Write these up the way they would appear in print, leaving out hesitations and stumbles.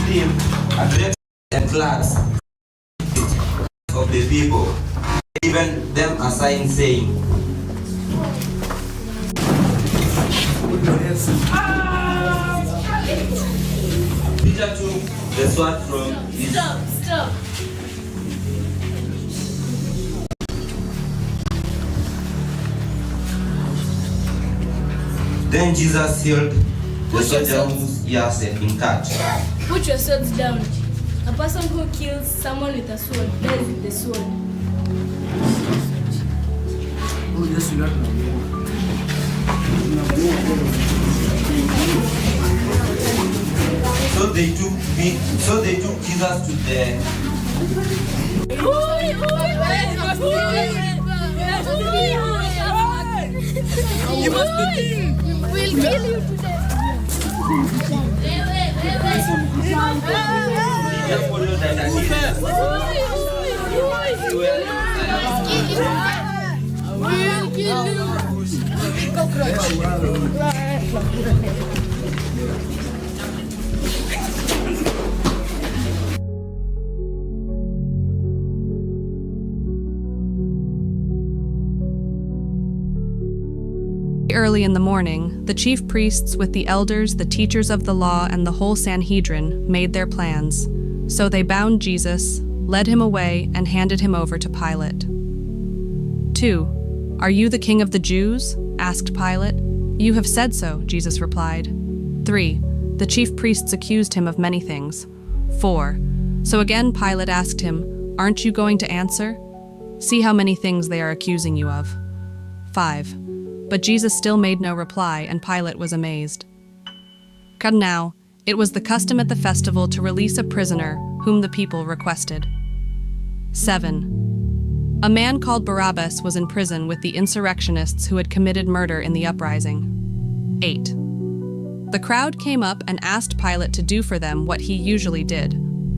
him addressed and class of the people, given them a sign saying, Peter took the sword from his... Stop. Then Jesus healed the soldier whose ears had been cut. Put your swords down. A person who kills someone with a sword dies with the sword. So they took Jesus to the... We'll kill you today. We'll kill you. Early in the morning, the chief priests with the elders, the teachers of the law, and the whole Sanhedrin made their plans. So they bound Jesus, led him away, and handed him over to Pilate. 2. Are you the king of the Jews? Asked Pilate. You have said so, Jesus replied. 3. The chief priests accused him of many things. 4. So again Pilate asked him, Aren't you going to answer? See how many things they are accusing you of. 5. But Jesus still made no reply, and Pilate was amazed. Now, it was the custom at the festival to release a prisoner whom the people requested. 7. A man called Barabbas was in prison with the insurrectionists who had committed murder in the uprising. 8. The crowd came up and asked Pilate to do for them what he usually did.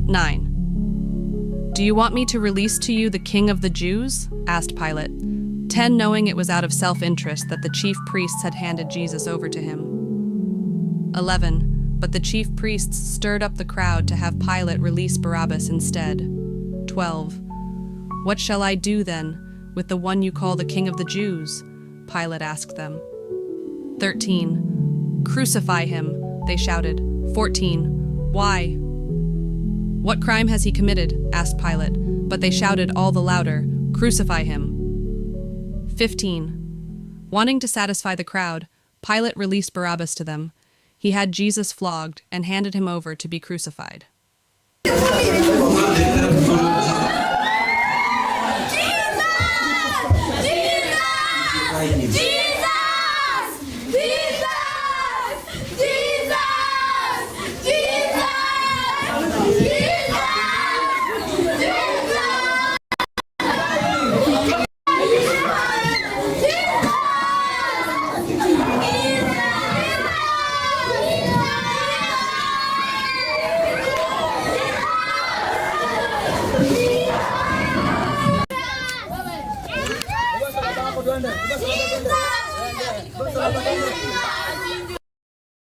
9. Do you want me to release to you the king of the Jews? Asked Pilate. 10, knowing it was out of self-interest that the chief priests had handed Jesus over to him. 11. But the chief priests stirred up the crowd to have Pilate release Barabbas instead. 12. What shall I do, then, with the one you call the king of the Jews? Pilate asked them. 13. Crucify him, they shouted. 14. Why? What crime has he committed? Asked Pilate, but they shouted all the louder, Crucify him. 15. Wanting to satisfy the crowd, Pilate released Barabbas to them. He had Jesus flogged and handed him over to be crucified.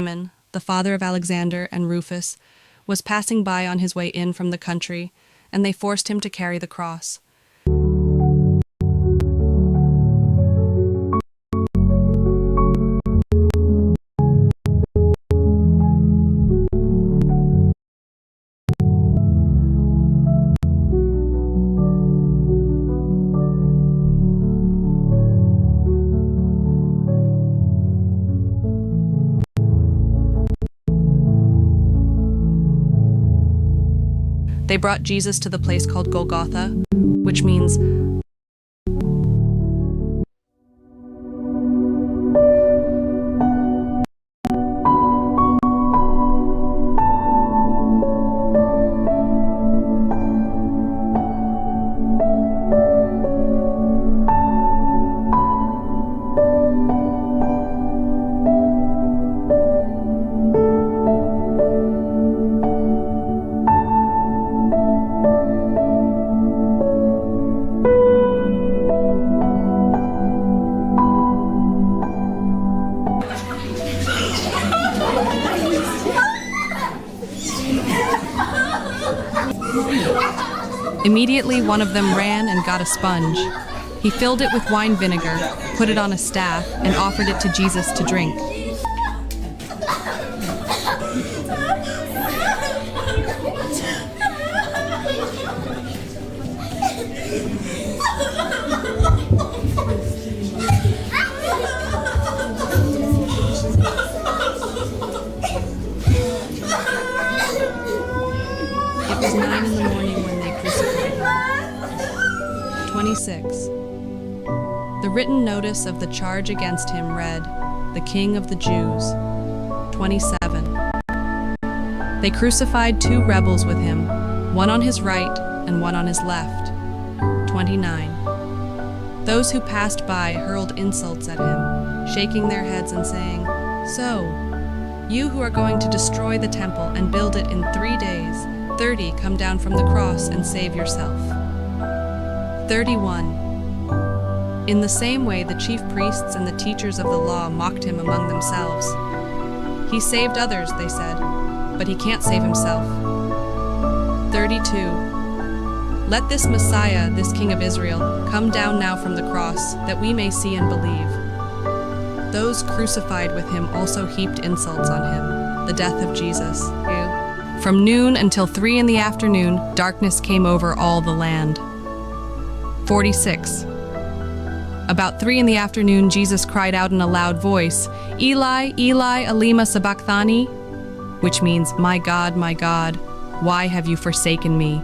Simon, the father of Alexander and Rufus, was passing by on his way in from the country, and they forced him to carry the cross. They brought Jesus to the place called Golgotha, which means Immediately, one of them ran and got a sponge. He filled it with wine vinegar, put it on a staff, and offered it to Jesus to drink. It was 9 in the morning when they crucified him. 26. The written notice of the charge against him read, "The King of the Jews." 27. They crucified 2 rebels with him, one on his right and one on his left. 29. Those who passed by hurled insults at him, shaking their heads and saying, "So, you who are going to destroy the temple and build it in 3 days, 30 come down from the cross and save yourself." 31. In the same way the chief priests and the teachers of the law mocked him among themselves. "He saved others," they said, "but he can't save himself." 32. Let this Messiah, this King of Israel, come down now from the cross, that we may see and believe. Those crucified with him also heaped insults on him, the death of Jesus. From noon until 3 in the afternoon, darkness came over all the land. 46. About 3 in the afternoon, Jesus cried out in a loud voice, "Eli, Eli, lema sabachthani," which means, my God, why have you forsaken me?"